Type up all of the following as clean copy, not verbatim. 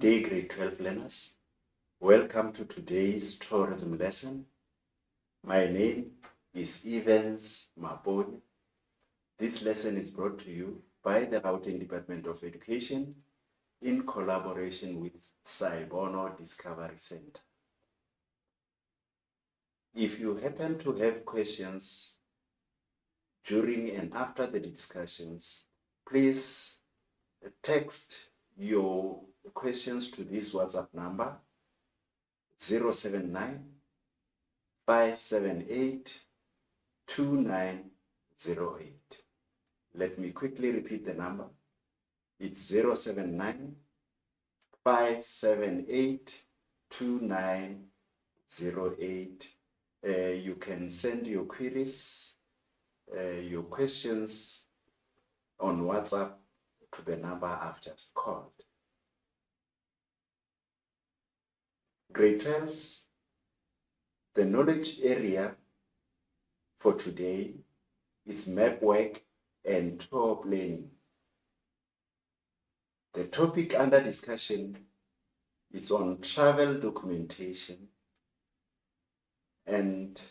day, grade 12 learners. Welcome to today's tourism lesson. My name is Evans Maboni. This lesson is brought to you by the Gauteng Department of Education in collaboration with Saibono Discovery Center. If you happen to have questions during and after the discussions, please text your questions to this WhatsApp number 079 578 2908. Let me quickly repeat the number. It's 079 578 2908. You can send your queries, your questions on WhatsApp to the number I've just called. Grade 12s, the knowledge area for today is map work and tour planning. The topic under discussion is on travel documentation, and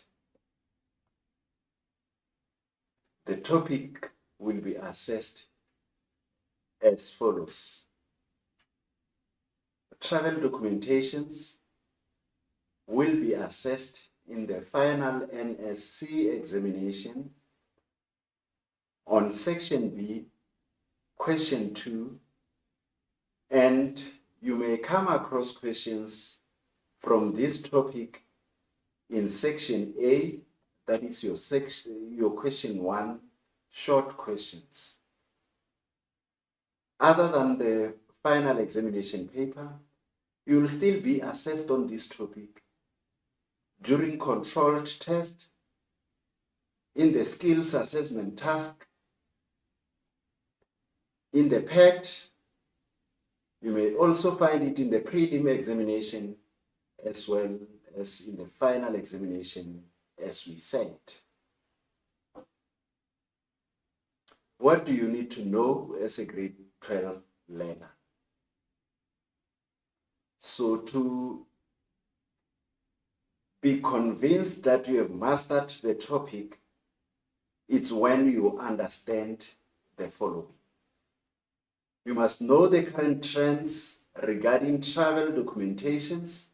the topic will be assessed as follows. Travel documentations will be assessed in the final NSC examination on section B, question 2, and you may come across questions from this topic in section A, that is your question 1, short questions. Other than the final examination paper, you will still be assessed on this topic during controlled test, in the skills assessment task, in the PET. You may also find it in the prelim examination as well as in the final examination, as we said. What do you need to know as a grade 12 learner? So to be convinced that you have mastered the topic, it's when you understand the following. You must know the current trends regarding travel documentations.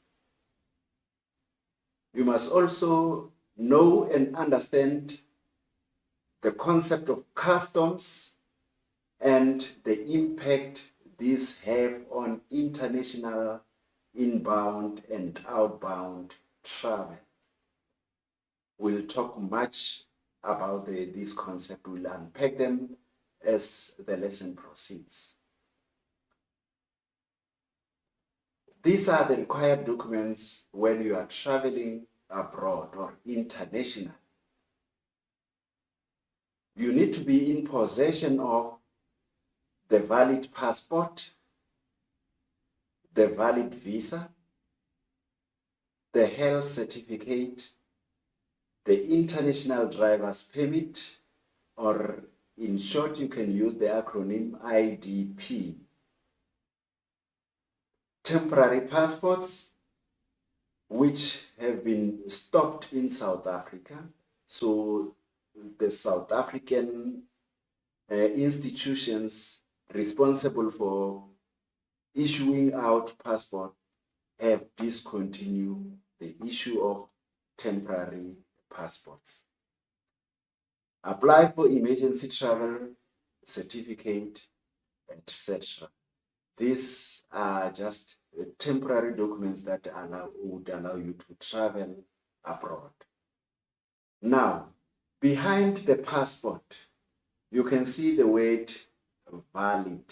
You must also know and understand the concept of customs and the impact these have on international inbound and outbound travel. We'll talk much about this concept. We'll unpack them as the lesson proceeds. These are the required documents when you are traveling abroad or international. You need to be in possession of the valid passport, the valid visa, the health certificate, the international driver's permit, or in short, you can use the acronym IDP. Temporary passports, which have been stopped in South Africa. So the South African institutions responsible for issuing out passport have discontinued the issue of temporary passports. Apply for emergency travel certificate, etc. These are just temporary documents that would allow you to travel abroad. Now, behind the passport, you can see the word valid,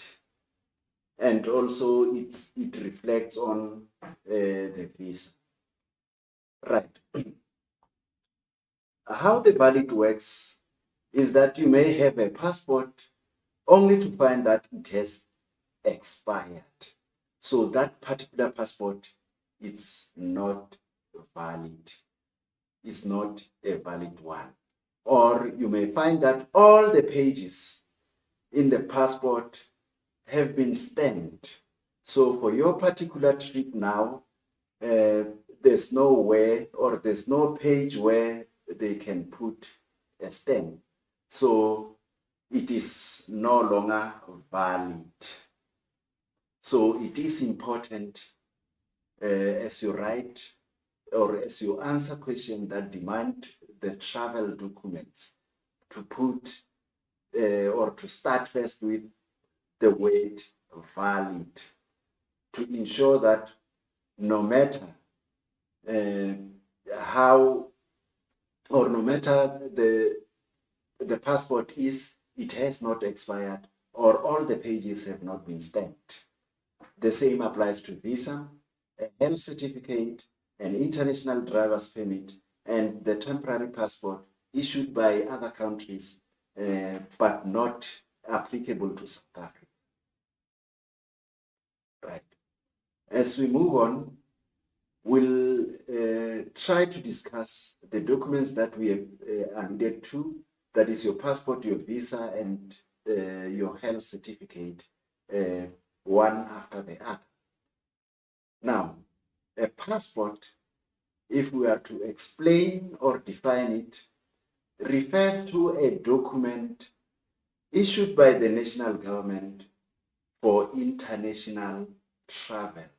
and also it reflects on the visa. Right. How the valid works is that you may have a passport only to find that it has expired. So that particular passport, it's not valid. It's not a valid one. Or you may find that all the pages in the passport have been stamped. So for your particular trip now, there's no way or there's no page where they can put a stamp. So it is no longer valid. So it is important as you write or as you answer questions that demand the travel documents to put or to start first with the word valid to ensure that no matter how or no matter the passport is, it has not expired or all the pages have not been stamped. The same applies to visa, a health certificate, an international driver's permit, and the temporary passport issued by other countries, but not applicable to South Africa. Right. As we move on, we'll try to discuss the documents that we have alluded to, that is your passport, your visa, and your health certificate, one after the other. Now, a passport, if we are to explain or define it, refers to a document issued by the national government for international travel.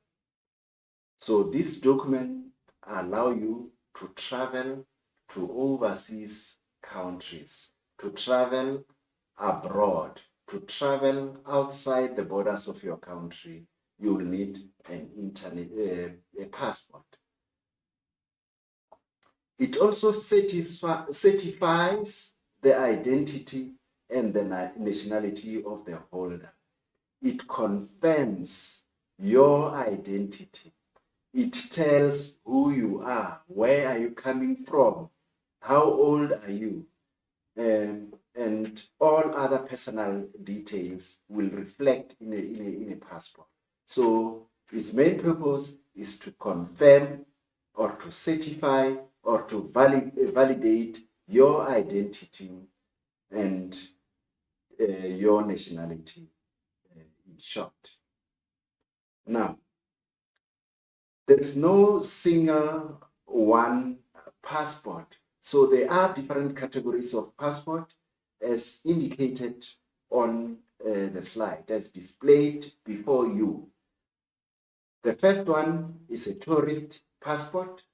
So this document allow you to travel to overseas countries, to travel abroad, to travel outside the borders of your country. You will need a passport. It also certifies the identity and the nationality of the holder. It confirms your identity. It tells who you are, where are you coming from, how old are you, and all other personal details will reflect in a passport. So its main purpose is to confirm or to certify or to validate your identity and your nationality, in short. Now, there is no single one passport. So there are different categories of passport as indicated on the slide, as displayed before you. The first one is a tourist passport,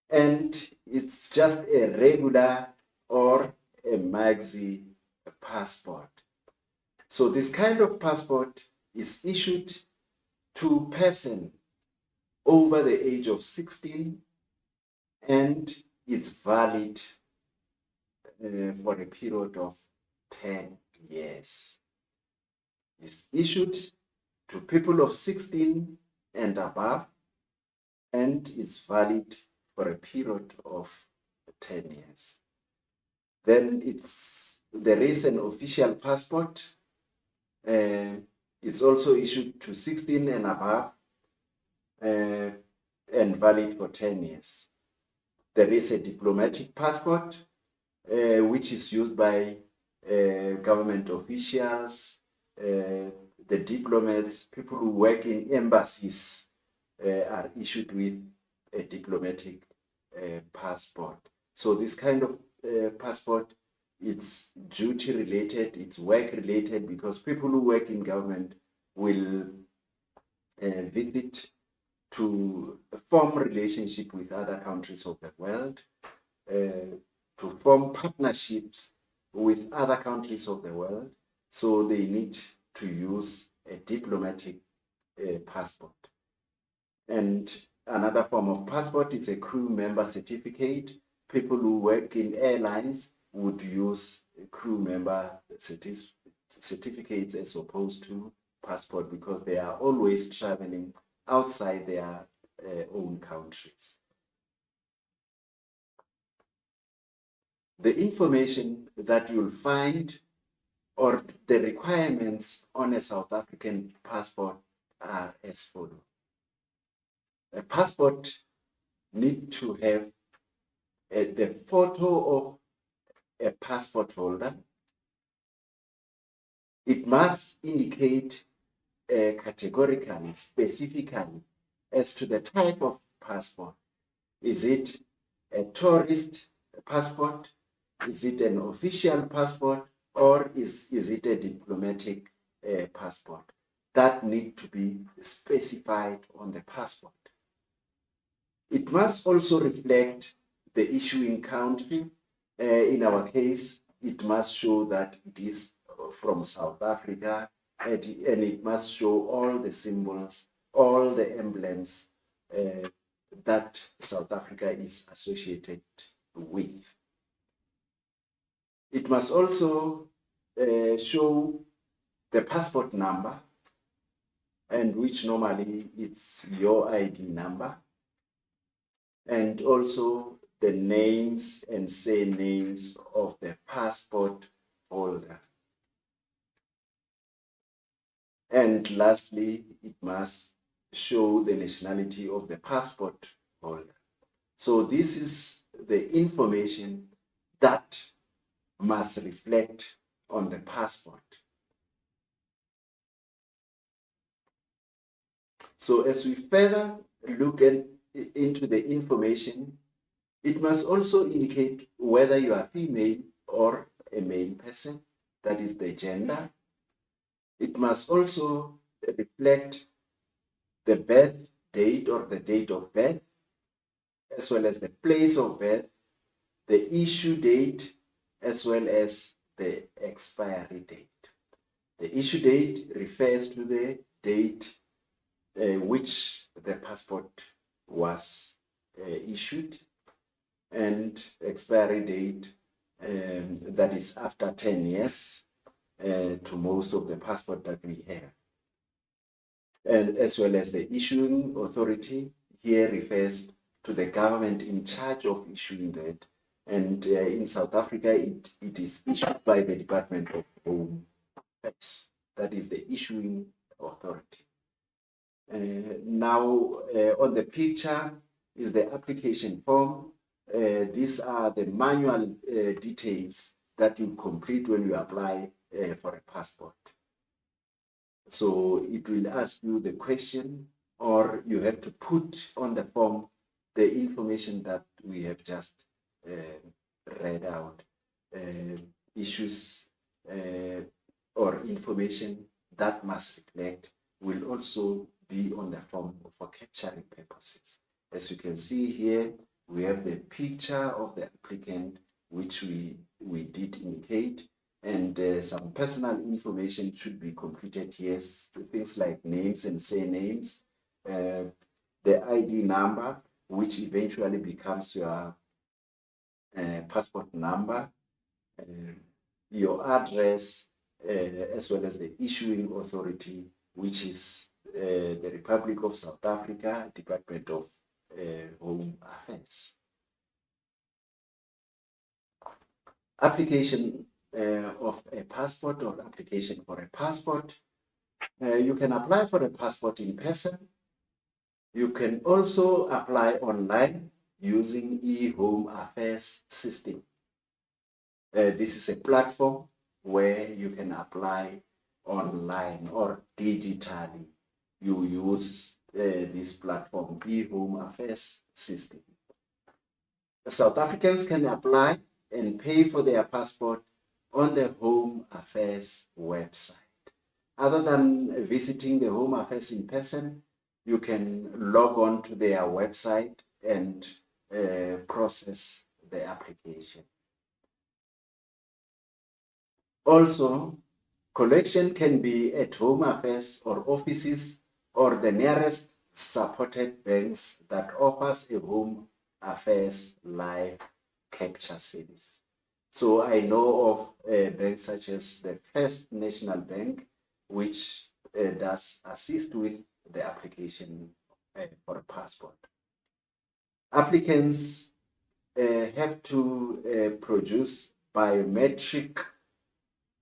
and it's just a regular or a maxi passport. So this kind of passport is issued to person over the age of 16, and it's valid for a period of 10 years. It's issued to people of 16 and above, and it's valid for a period of 10 years. Then there is an official passport. It's also issued to 16 and above and valid for 10 years. There is a diplomatic passport, which is used by government officials, the diplomats, people who work in embassies are issued with a diplomatic passport. So this kind of passport, it's duty related, it's work related, because people who work in government will visit to form relationship with other countries of the world, to form partnerships with other countries of the world. So they need to use a diplomatic passport. And another form of passport is a crew member certificate. People who work in airlines would use crew member certificates as opposed to passport, because they are always traveling outside their own countries. The information that you'll find or the requirements on a South African passport are as follows. A passport needs to have the photo of a passport holder. It must indicate categorically, specifically, as to the type of passport. Is it a tourist passport? Is it an official passport? Or is it a diplomatic passport? That need to be specified on the passport. It must also reflect the issuing country. In our case, it must show that it is from South Africa, and it must show all the symbols, all the emblems that South Africa is associated with. It must also show the passport number, and which normally it's your ID number, and also the names and surnames of the passport holder. And lastly, it must show the nationality of the passport holder. So this is the information that must reflect on the passport. So as we further look into the information, it must also indicate whether you are female or a male person, that is the gender. It must also reflect the birth date or the date of birth, as well as the place of birth, the issue date, as well as the expiry date. The issue date refers to the date which the passport was issued, and expiry date that is after 10 years to most of the passport that we have. And as well as the issuing authority here refers to the government in charge of issuing that. And in South Africa, it is issued by the Department of Home Affairs. That is the issuing authority. Now, on the picture is the application form. These are the manual details that you complete when you apply for a passport. So it will ask you the question, or you have to put on the form the information that we have just read out. Issues or information that must reflect will also be on the form for capturing purposes. As you can see here, we have the picture of the applicant, which we did indicate, and some personal information should be completed here, things like names and surnames, the ID number, which eventually becomes your passport number, your address, as well as the issuing authority, which is the Republic of South Africa, Department of Home Affairs. Application of a passport or application for a passport. You can apply for a passport in person. You can also apply online using e-Home Affairs system. This is a platform where you can apply online or digitally. You use this platform, e-Home Affairs system. South Africans can apply and pay for their passport on the Home Affairs website. Other than visiting the Home Affairs in person, you can log on to their website and process the application. Also, collection can be at Home Affairs or offices or the nearest supported banks that offers a Home Affairs live capture service. So I know of banks such as the First National Bank, which does assist with the application for a passport. Applicants have to produce biometric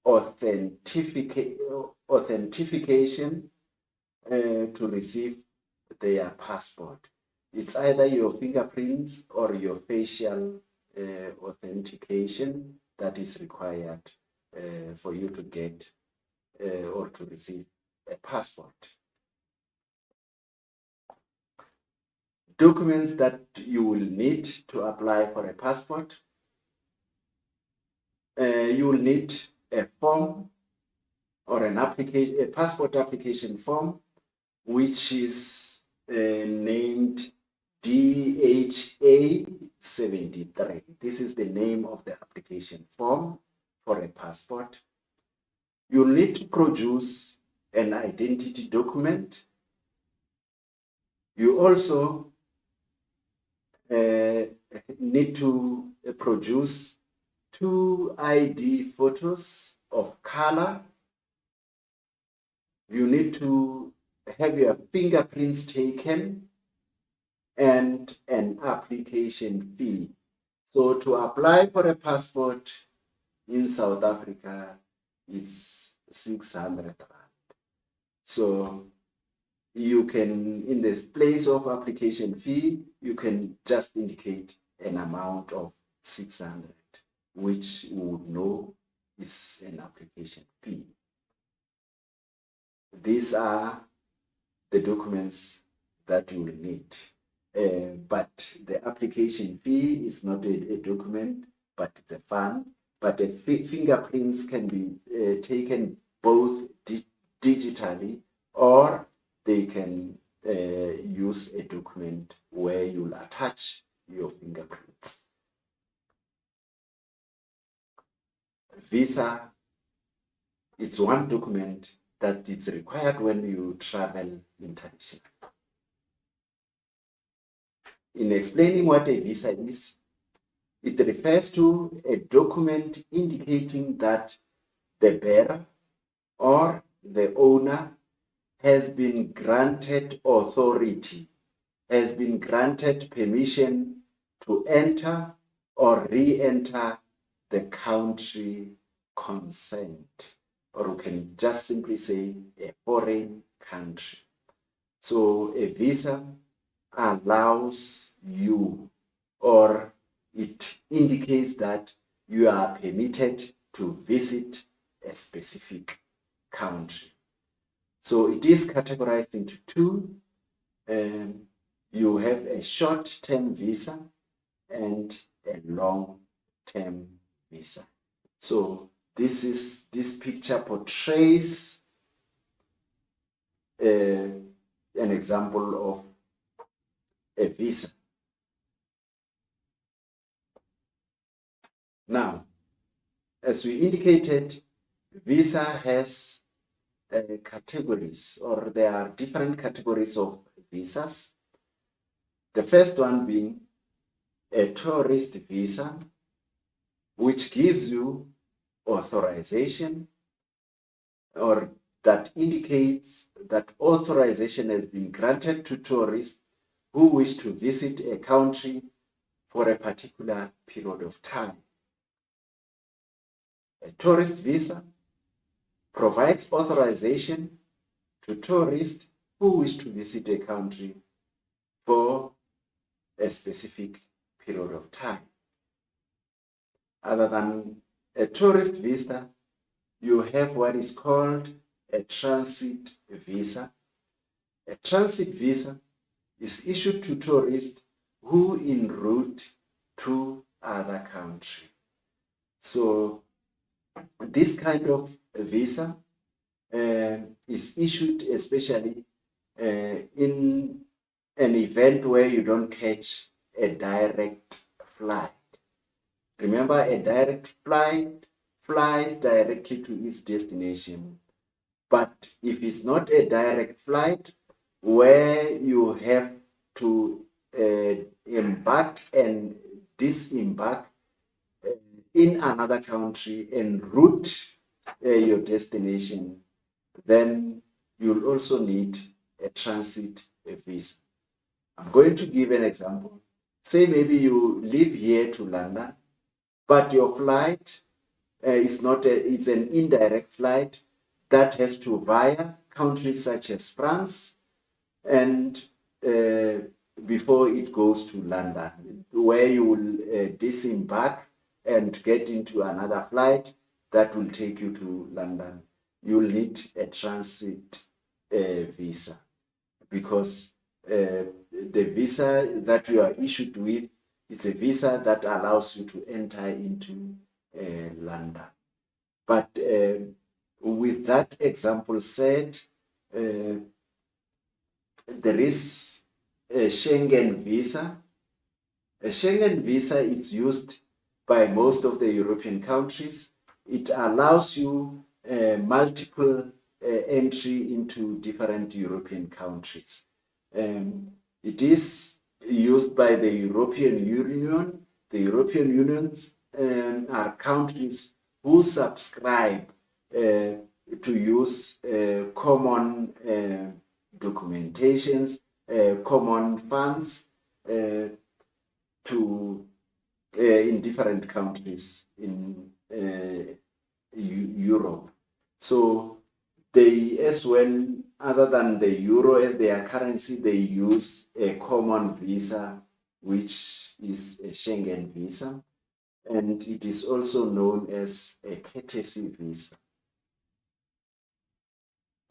authentication to receive their passport. It's either your fingerprints or your facial authentication that is required for you to get or to receive a passport. Documents that you will need to apply for a passport. You will need a form or an application, a passport application form, which is named DHA 73. This is the name of the application form for a passport. You'll need to produce an identity document. You also need to produce 2 ID photos of color. You need to have your fingerprints taken and an application fee. So to apply for a passport in South Africa, it's 600 rand. So you can, in this place of application fee, you can just indicate an amount of 600, which you would know is an application fee. These are the documents that you will need. But the application fee is not a document, but it's a fund. But the fingerprints can be taken both digitally, or they can use a document where you'll attach your fingerprints. Visa, it's one document that it's required when you travel internationally. In explaining what a visa is, it refers to a document indicating that the bearer or the owner has been granted authority, has been granted permission to enter or re-enter the country concerned, or we can just simply say a foreign country. So a visa allows you, or it indicates that you are permitted to visit a specific country. So it is categorized into two. You have a short-term visa and a long-term visa. So this picture portrays an example of a visa. Now, as we indicated, visa has categories, or there are different categories of visas. The first one being a tourist visa, which gives you authorization, or that indicates that authorization has been granted to tourists who wish to visit a country for a particular period of time. A tourist visa provides authorization to tourists who wish to visit a country for a specific period of time. Other than a tourist visa, you have what is called a transit visa. A transit visa is issued to tourists who en route to other country. So this kind of visa is issued especially in an event where you don't catch a direct flight. Remember, a direct flight flies directly to its destination. But if it's not a direct flight where you have to embark and disembark in another country en route your destination, then you'll also need a transit visa. I'm going to give an example. Say maybe you live here to London, but your flight is not it's an indirect flight that has to via countries such as France, and before it goes to London, where you will disembark and get into another flight that will take you to London. You'll need a transit visa, because the visa that you are issued with, it's a visa that allows you to enter into London. But with that example said, there is a Schengen visa. A Schengen visa is used by most of the European countries. It allows you multiple entry into different European countries. It is used by the European Union. The European Unions are countries who subscribe to use common documentations, common funds to in different countries in Europe. So they as well, other than the euro as their currency, they use a common visa, which is a Schengen visa, and it is also known as a courtesy visa.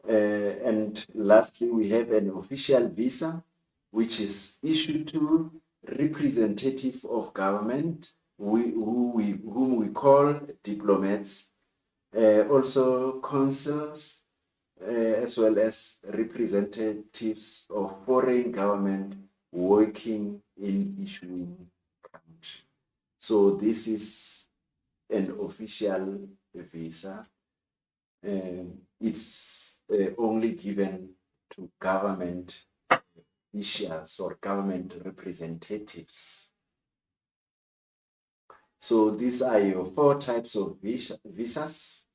And lastly, we have an official visa, which is issued to representative of government, whom we call diplomats, also consuls, as well as representatives of foreign government working in issuing country. So this is an official visa. It's only given to government officials or government representatives. So these are your 4 types of visas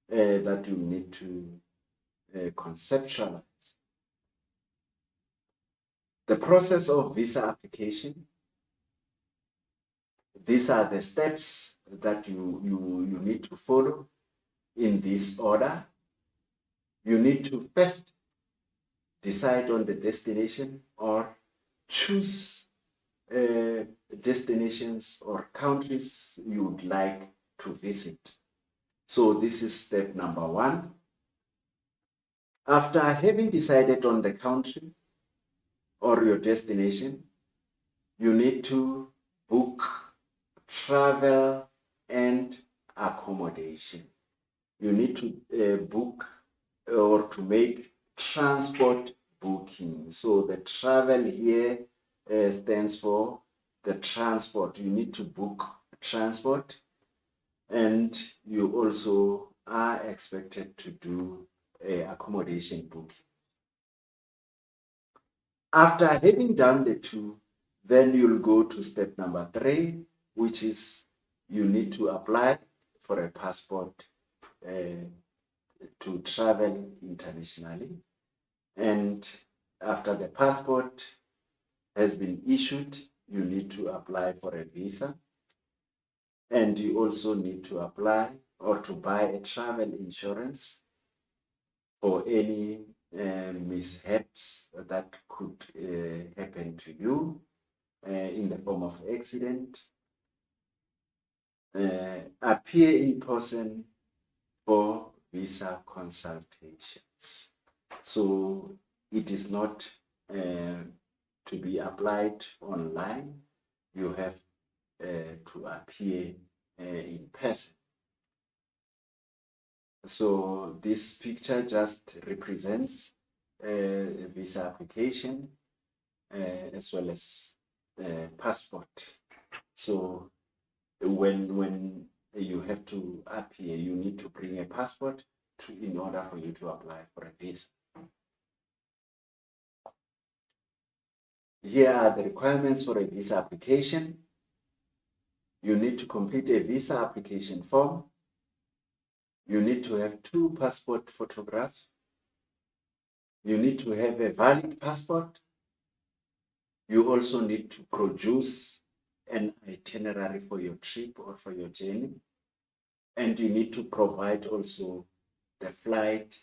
that you need to conceptualize. The process of visa application. These are the steps that you need to follow in this order. You need to first decide on the destination or choose destinations or countries you would like to visit. So this is step number 1. After having decided on the country or your destination, you need to book travel and accommodation. You need to book or to make transport booking. So the travel here stands for the transport. You need to book transport, and you also are expected to do accommodation booking. After having done the 2, then you'll go to step number 3, which is you need to apply for a passport to travel internationally. And after the passport has been issued, you need to apply for a visa. And you also need to apply or to buy a travel insurance for any mishaps that could happen to you in the form of accident. Appear in person for visa consultations. So it is not to be applied online. You have to appear in person. So this picture just represents a visa application as well as passport. So when you have to appear, you need to bring a passport in order for you to apply for a visa. Here are the requirements for a visa application. You need to complete a visa application form. You need to have 2 passport photographs. You need to have a valid passport. You also need to produce an itinerary for your trip or for your journey. And you need to provide also the flight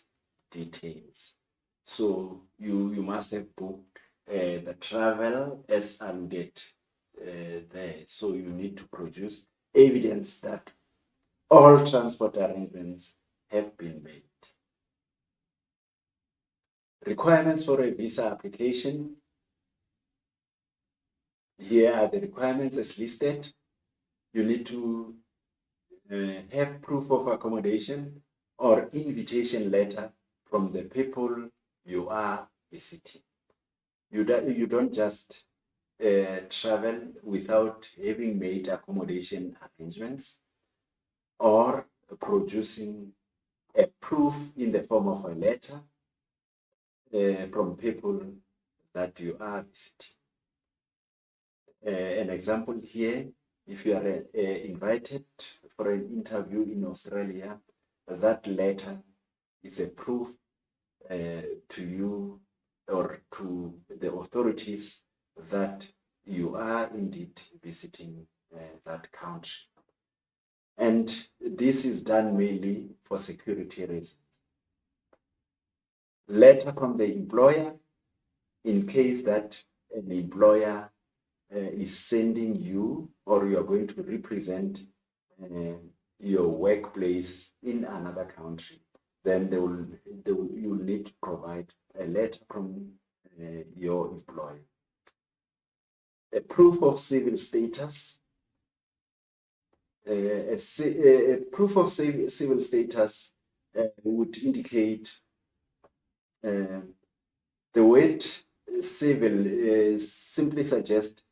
details. So you must have booked the travel as alluded there. So you need to produce evidence that all transport arrangements have been made. Requirements for a visa application. Here are the requirements as listed. You need to have proof of accommodation or invitation letter from the people you are visiting. You don't just travel without having made accommodation arrangements or producing a proof in the form of a letter from people that you are visiting. An example here, if you are invited for an interview in Australia, that letter is a proof to you or to the authorities that you are indeed visiting that country. And this is done mainly for security reasons. Letter from the employer, in case that an employer is sending you or you are going to represent your workplace in another country, then you will need to provide a letter from your employer. A proof of civil status. A proof of civil status would indicate the word civil simply suggests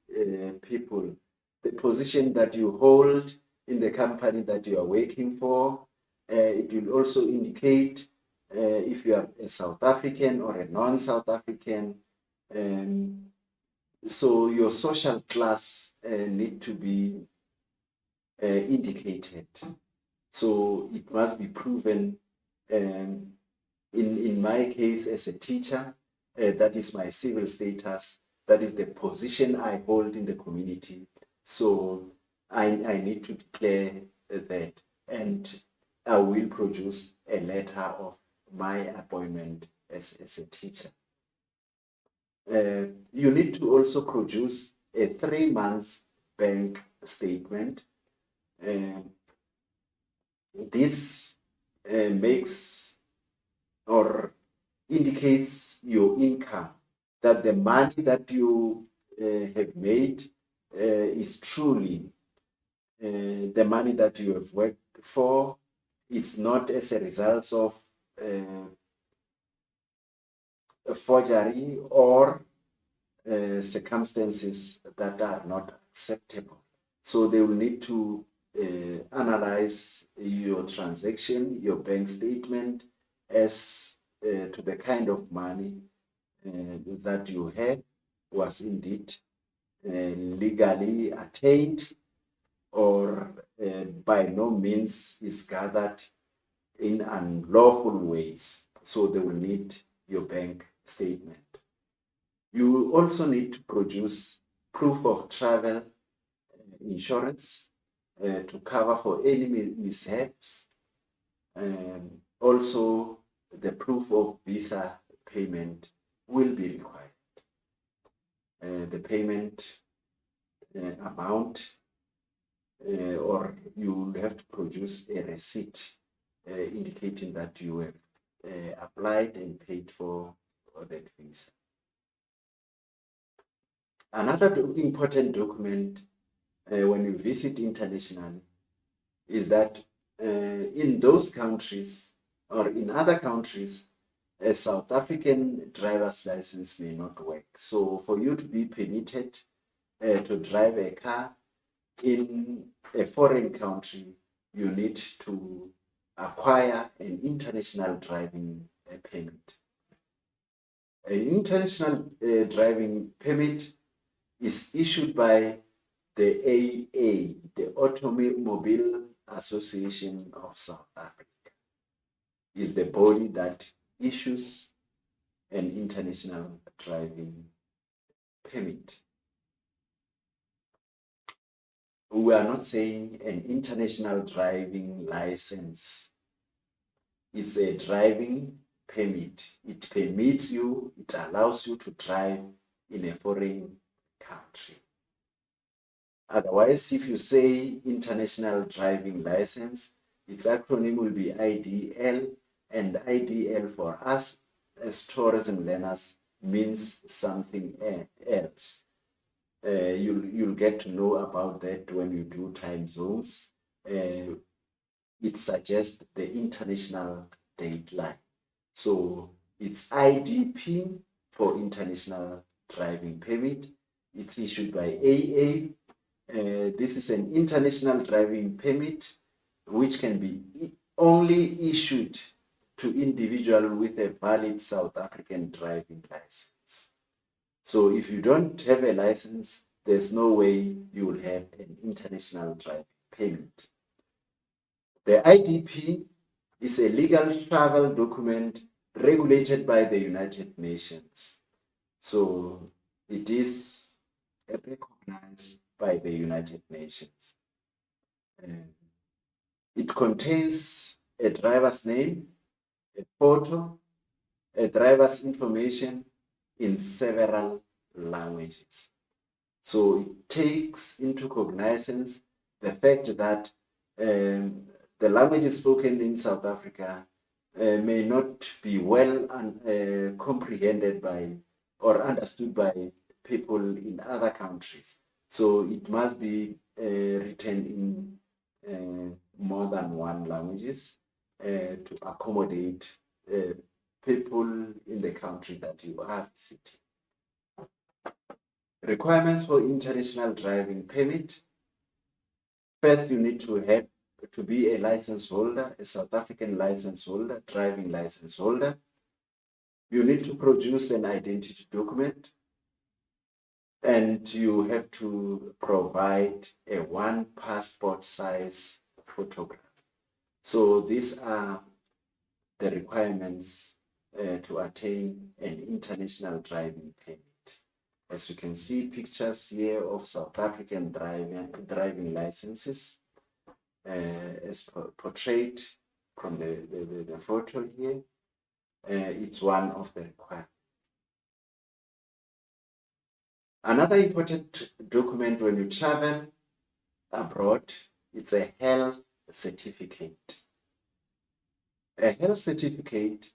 people, the position that you hold in the company that you are working for. It will also indicate if you are a South African or a non-South African. So your social class need to be indicated. So it must be proven. In my case, as a teacher, that is my civil status. That is the position I hold in the community. So I need to declare that, and I will produce a letter of my appointment as a teacher. You need to also produce a 3-month bank statement. This makes or indicates your income, that the money that you have made is truly the money that you have worked for. It's not as a result of a forgery or circumstances that are not acceptable. So they will need to analyze your transaction, your bank statement, as to the kind of money that you have was indeed legally attained or by no means is gathered in unlawful ways. So they will need your bank statement. You also need to produce proof of travel insurance to cover for any mishaps. Also, the proof of visa payment will be required. The payment amount, or you will have to produce a receipt indicating that you have applied and paid for that visa. Another important document when you visit internationally is that in those countries or in other countries, a South African driver's license may not work. So for you to be permitted to drive a car in a foreign country, you need to acquire an international driving permit. An international driving permit is issued by the AA, the Automobile Association of South Africa, is the body that issues an international driving permit. We are not saying an international driving license. It's a driving permit. It permits you, it allows you to drive in a foreign country. Otherwise, if you say international driving license, its acronym will be IDL, and IDL for us as tourism learners means something else. You'll get to know about that when you do time zones. It suggests the international dateline. So it's IDP for international driving permit. It's issued by AA. This is an international driving permit which can be only issued to individual with a valid South African driving license. So if you don't have a license, there's no way you will have an international driving permit. The IDP is a legal travel document regulated by the United Nations. So it is recognized by the United Nations. It contains a driver's name, a photo, a driver's information in several languages. So it takes into cognizance the fact that the languages spoken in South Africa may not be well comprehended by or understood by people in other countries. So it must be written in more than one languages to accommodate people in the country that you are visiting. Requirements for international driving permit. First, you need to have to be a license holder, a South African license holder, driving license holder. You need to produce an identity document, and you have to provide a one passport size photograph. So these are the requirements to attain an international driving permit. As you can see, pictures here of South African driving licenses as portrayed from the photo here. It's one of the requirements. Another important document when you travel abroad, it's a health certificate. A health certificate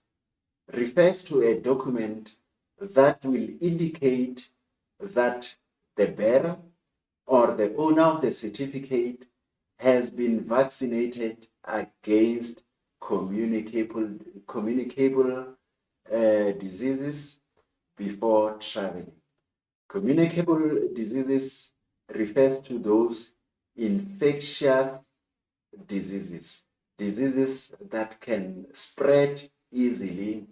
refers to a document that will indicate that the bearer or the owner of the certificate has been vaccinated against communicable diseases before traveling. Communicable diseases refers to those infectious diseases that can spread easily,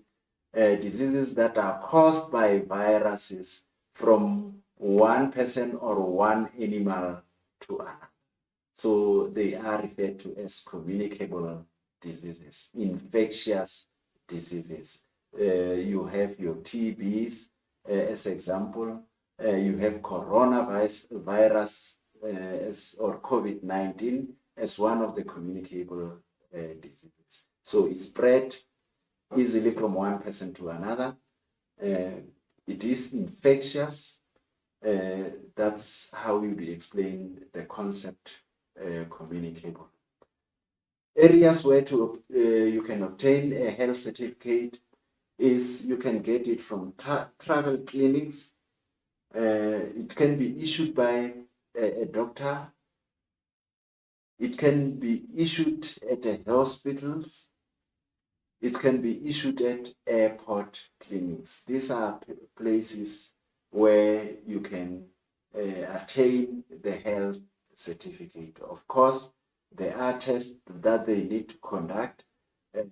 diseases that are caused by viruses from one person or one animal to another. So they are referred to as communicable diseases, infectious diseases. You have your TBs as example. You have coronavirus or COVID-19 as one of the communicable diseases. So it's spread easily from one person to another. It is infectious. That's how you explain the concept communicable. Areas where you can obtain a health certificate is you can get it from travel clinics. It can be issued by a doctor. It can be issued at the hospitals. It can be issued at airport clinics. These are places where you can attain the health certificate. Of course, there are tests that they need to conduct to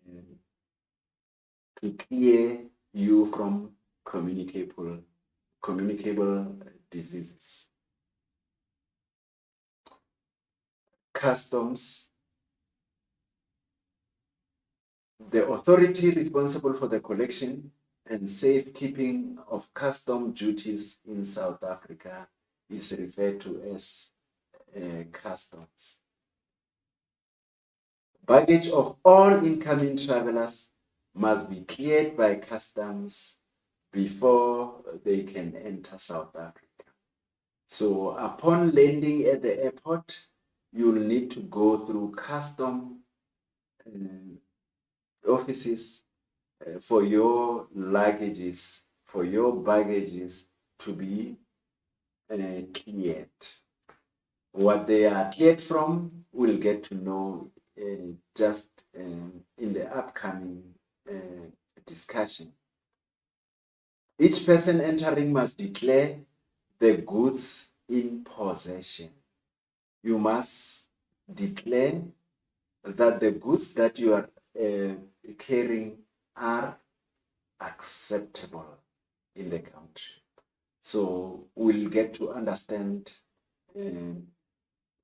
clear you from communicable diseases. Customs. The authority responsible for the collection and safekeeping of custom duties in South Africa is referred to as customs. Baggage of all incoming travelers must be cleared by customs before they can enter South Africa. So upon landing at the airport, you'll need to go through custom offices for your luggages, for your baggages to be cleared. What they are cleared from, we'll get to know just in the upcoming discussion. Each person entering must declare the goods in possession. You must declare that the goods that you are carrying are acceptable in the country. So we'll get to understand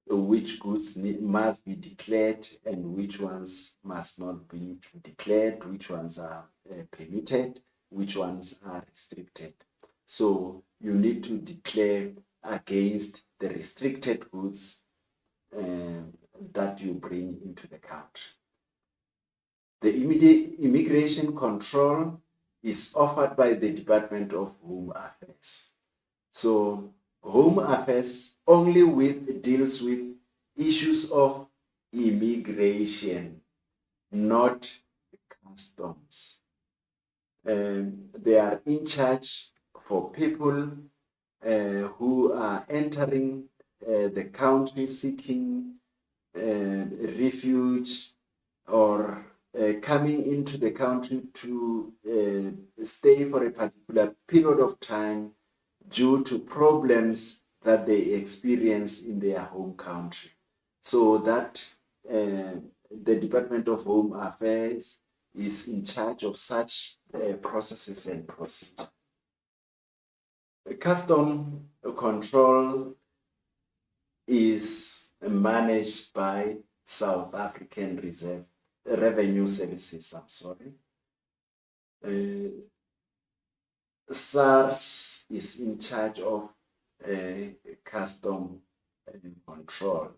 which goods must be declared and which ones must not be declared, which ones are permitted, which ones are restricted. So you need to declare against the restricted goods that you bring into the country. The immediate immigration control is offered by the Department of Home Affairs. So Home Affairs only deals with issues of immigration, not customs. They are in charge for people who are entering the country seeking refuge or coming into the country to stay for a particular period of time due to problems that they experience in their home country. So that the Department of Home Affairs is in charge of such processes and procedures. Custom control is managed by South African Revenue Services. SARS is in charge of custom control.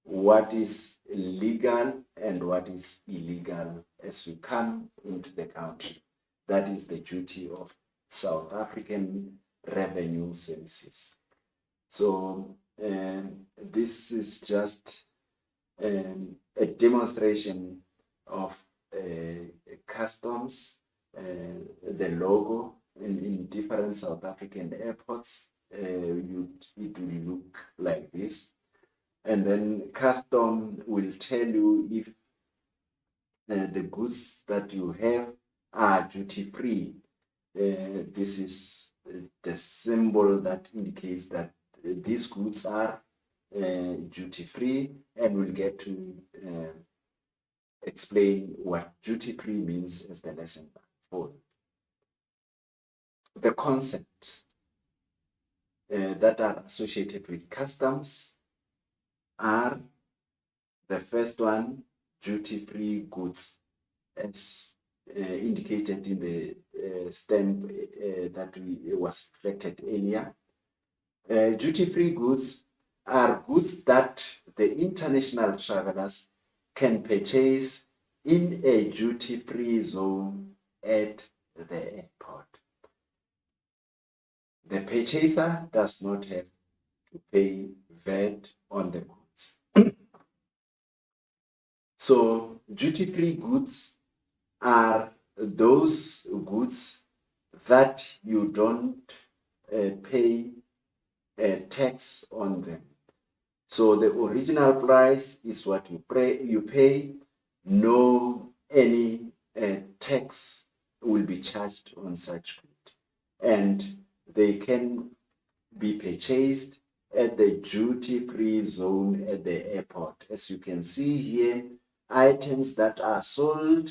What is legal and what is illegal as you come into the country. That is the duty of South African Revenue Services. So this is just a demonstration of customs, the logo in different South African airports. It will look like this. And then custom will tell you if the goods that you have are duty-free. This is the symbol that indicates that these goods are duty-free, and we'll get to explain what duty-free means as the lesson unfolds. The concept that are associated with customs are the first one, duty-free goods, as indicated in the stamp that was reflected earlier. Duty-free goods are goods that the international travelers can purchase in a duty-free zone at the airport. The purchaser does not have to pay VAT on the goods. So duty-free goods are those goods that you don't pay a tax on them. So the original price is what you pay. No any tax will be charged on such goods, and they can be purchased at the duty-free zone at the airport. As you can see here, items that are sold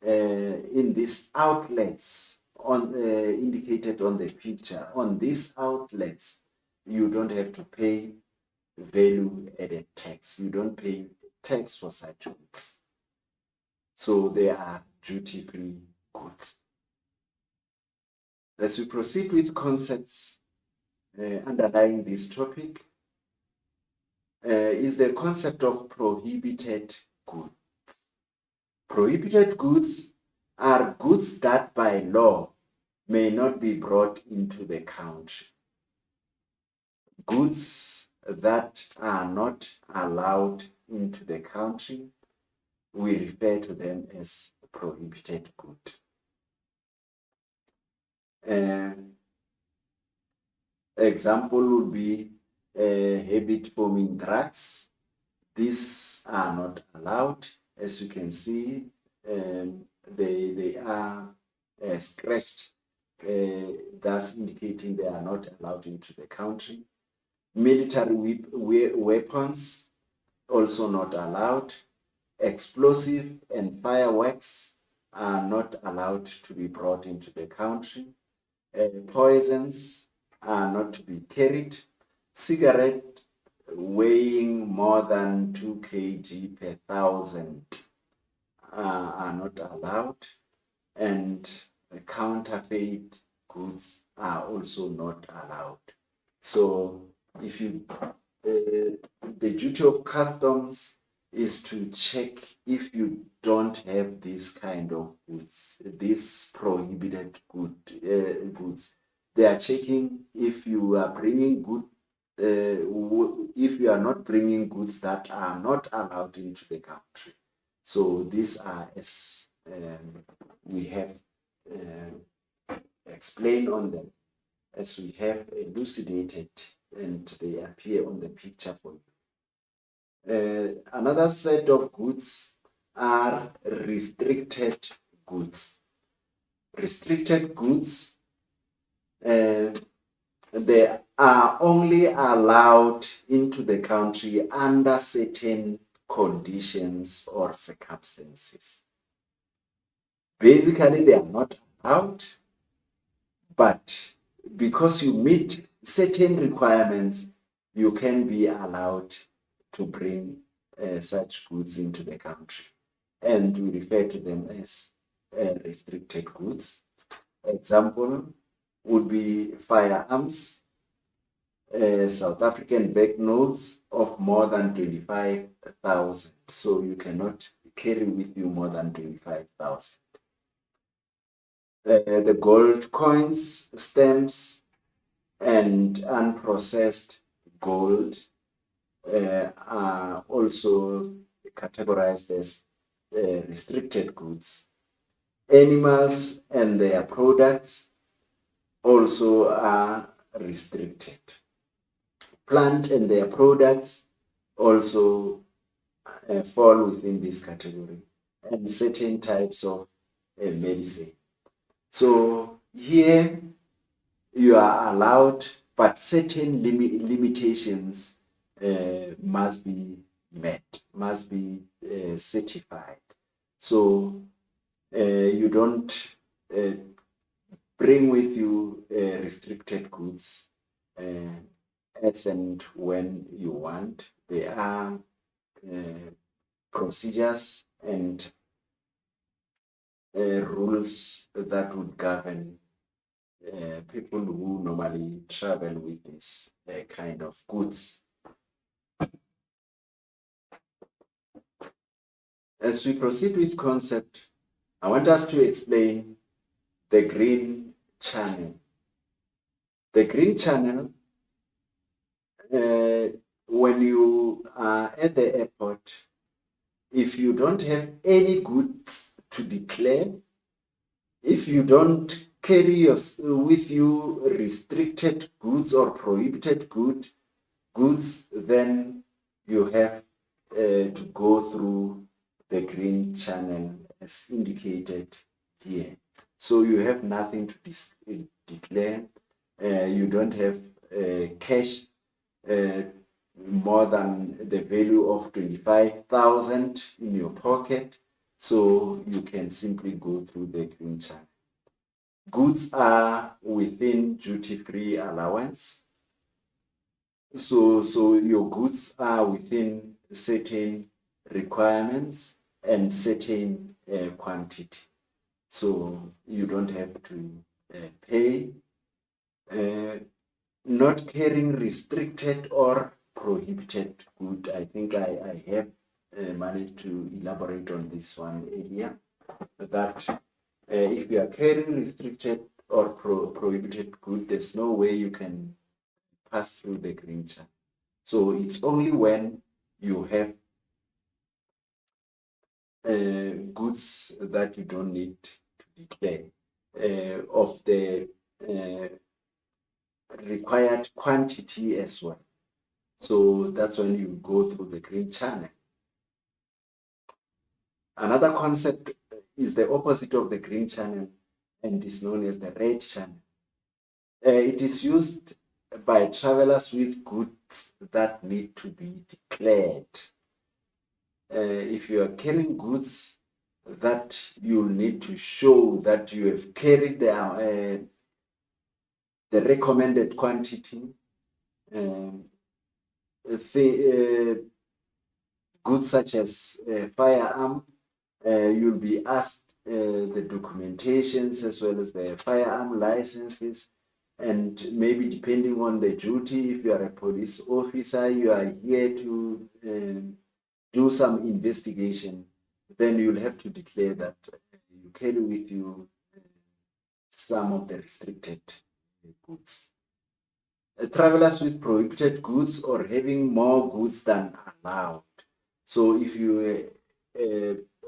in these outlets indicated on the picture. On these outlets, you don't have to pay value-added tax. You don't pay tax for such goods. So they are duty-free goods. As we proceed with concepts underlying this topic, is the concept of prohibited goods. Prohibited goods are goods that by law may not be brought into the country. Goods that are not allowed into the country, we refer to them as prohibited good. Example would be habit forming drugs. These are not allowed. As you can see, they are scratched, thus indicating they are not allowed into the country. Military weapons, also not allowed. Explosive and fireworks are not allowed to be brought into the country. Poisons are not to be carried. Cigarette weighing more than 2 kg per thousand are not allowed, and counterfeit goods are also not allowed. So if you the duty of customs is to check if you don't have this kind of goods, this prohibited goods. They are checking if you are bringing if you are not bringing goods that are not allowed into the country. So these are, as we have explained on them, as we have elucidated, and they appear on the picture for you. Another set of goods are restricted goods. Restricted goods, they are only allowed into the country under certain conditions or circumstances. Basically, they are not allowed, but because you meet certain requirements, you can be allowed to bring such goods into the country. And we refer to them as restricted goods. Example would be firearms, South African banknotes of more than 25,000. So you cannot carry with you more than 25,000. The gold coins, stamps, and unprocessed gold are also categorized as restricted goods. Animals and their products also are restricted. Plant and their products also fall within this category, and certain types of medicine. So here you are allowed, but certain limitations must be met, must be certified. So you don't bring with you restricted goods as and when you want. There are procedures and rules that would govern people who normally travel with this kind of goods. As we proceed with concept, I want us to explain the green channel. The green channel, when you are at the airport, if you don't have any goods to declare, if you don't carry with you restricted goods or prohibited goods, then you have to go through the green channel as indicated here. So you have nothing to declare. You don't have cash more than the value of 25,000 in your pocket. So you can simply go through the green channel. Goods are within duty-free allowance. So your goods are within certain requirements and certain quantity. So you don't have to pay. Not carrying restricted or prohibited good. I think I have managed to elaborate on this one earlier, that if you are carrying restricted or prohibited good, there's no way you can pass through the green channel. So it's only when you have goods that you don't need to declare of the uh, required quantity as well. So that's when you go through the green channel. Another concept is the opposite of the green channel and is known as the red channel. It is used by travelers with goods that need to be declared. If you are carrying goods that you'll need to show that you have carried the recommended quantity, um, goods such as firearm, you'll be asked the documentations as well as the firearm licenses. And maybe depending on the duty, if you are a police officer, you are here to do some investigation, then you'll have to declare that you carry with you some of the restricted goods. Travelers with prohibited goods or having more goods than allowed. So if you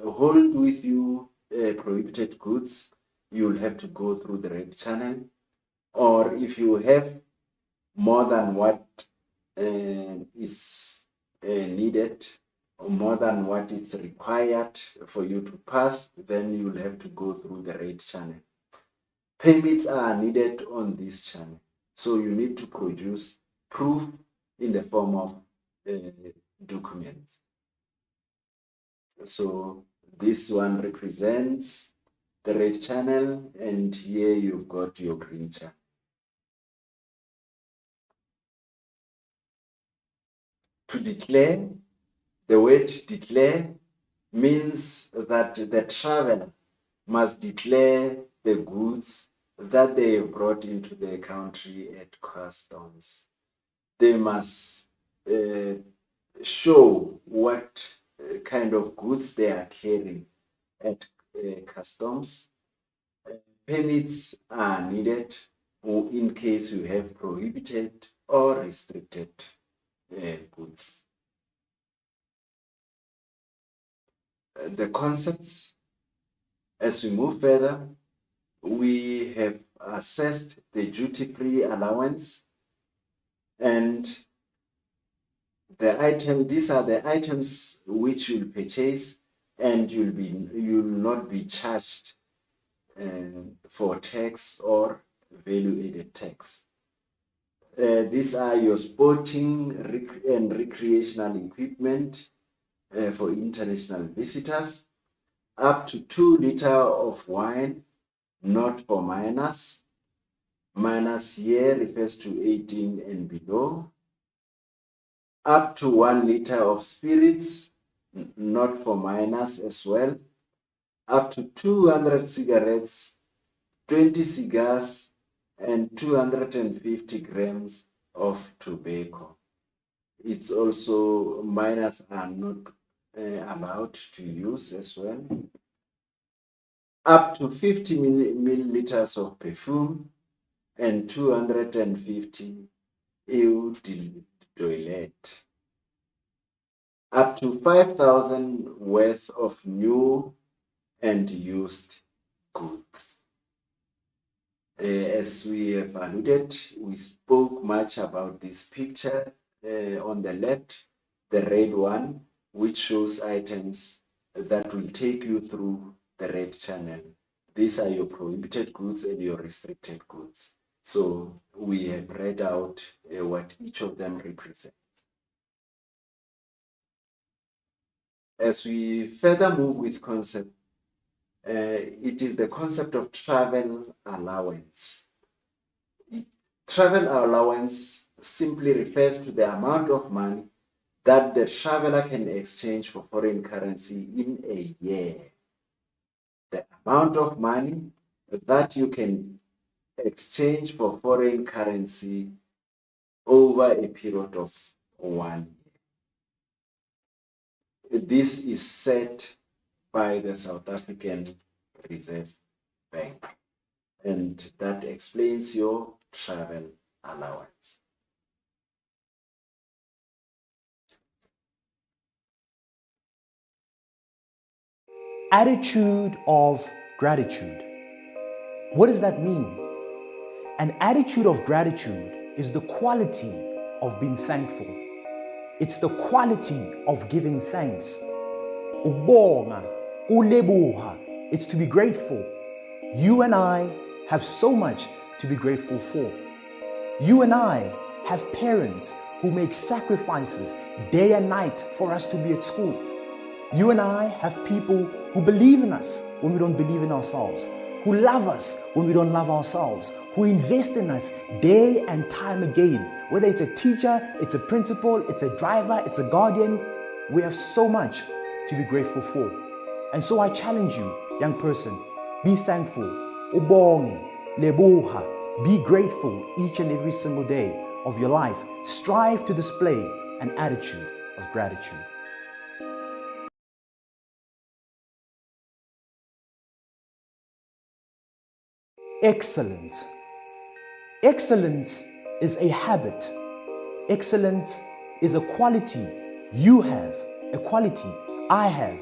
hold with you prohibited goods, you'll have to go through the red channel. Or if you have more than what is needed, or more than what is required for you to pass, then you'll have to go through the red channel. Permits are needed on this channel. So you need to produce proof in the form of documents. So this one represents the red channel, and here you've got your green channel. To declare, the word declare means that the traveler must declare the goods that they have brought into the country at customs. They must show what kind of goods they are carrying at customs. Permits are needed in case you have prohibited or restricted goods. The concepts, as we move further, we have assessed the duty-free allowance, and these are the items which you'll purchase and you'll not be charged for tax or value-added tax. These are your sporting and recreational equipment for international visitors, up to 2 liters of wine, not for minors. Minors here refers to 18 and below. Up to 1 liter of spirits, not for minors as well. Up to 200 cigarettes, 20 cigars, and 250 grams of tobacco. It's also, minors are not allowed to use as well. Up to 50 milliliters of perfume and 250 eau de toilette. Up to 5,000 worth of new and used goods. As we have alluded, we spoke much about this picture on the left, the red one, which shows items that will take you through the red channel. These are your prohibited goods and your restricted goods. So we have read out what each of them represents. As we further move with concept, it is the concept of travel allowance. Travel allowance simply refers to the amount of money that the traveler can exchange for foreign currency in a year. The amount of money that you can exchange for foreign currency over a period of 1 year. This is set by the South African Reserve Bank, and that explains your travel allowance. Attitude of gratitude. What does that mean? An attitude of gratitude is the quality of being thankful. It's the quality of giving thanks. Ukubonga, ulebuha. It's to be grateful. You and I have so much to be grateful for. You and I have parents who make sacrifices day and night for us to be at school. You and I have people who believe in us when we don't believe in ourselves, who love us when we don't love ourselves, who invest in us day and time again. Whether it's a teacher, it's a principal, it's a driver, it's a guardian, we have so much to be grateful for. And so I challenge you, young person, be thankful, ubonge, lebuha, be grateful each and every single day of your life. Strive to display an attitude of gratitude. Excellence. Excellence is a habit. Excellence is a quality you have, a quality I have.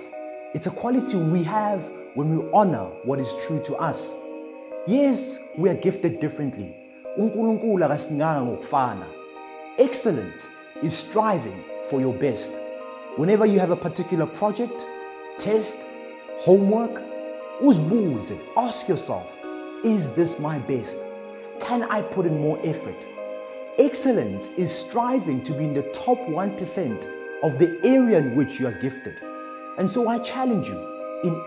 It's a quality we have when we honor what is true to us. Yes, we are gifted differently. uNkulunkulu akasinganga ngokufana. Excellence is striving for your best. Whenever you have a particular project, test, homework, uzibuze, ask yourself, is this my best? Can I put in more effort? Excellence is striving to be in the top 1% of the area in which you are gifted. And so I challenge you, in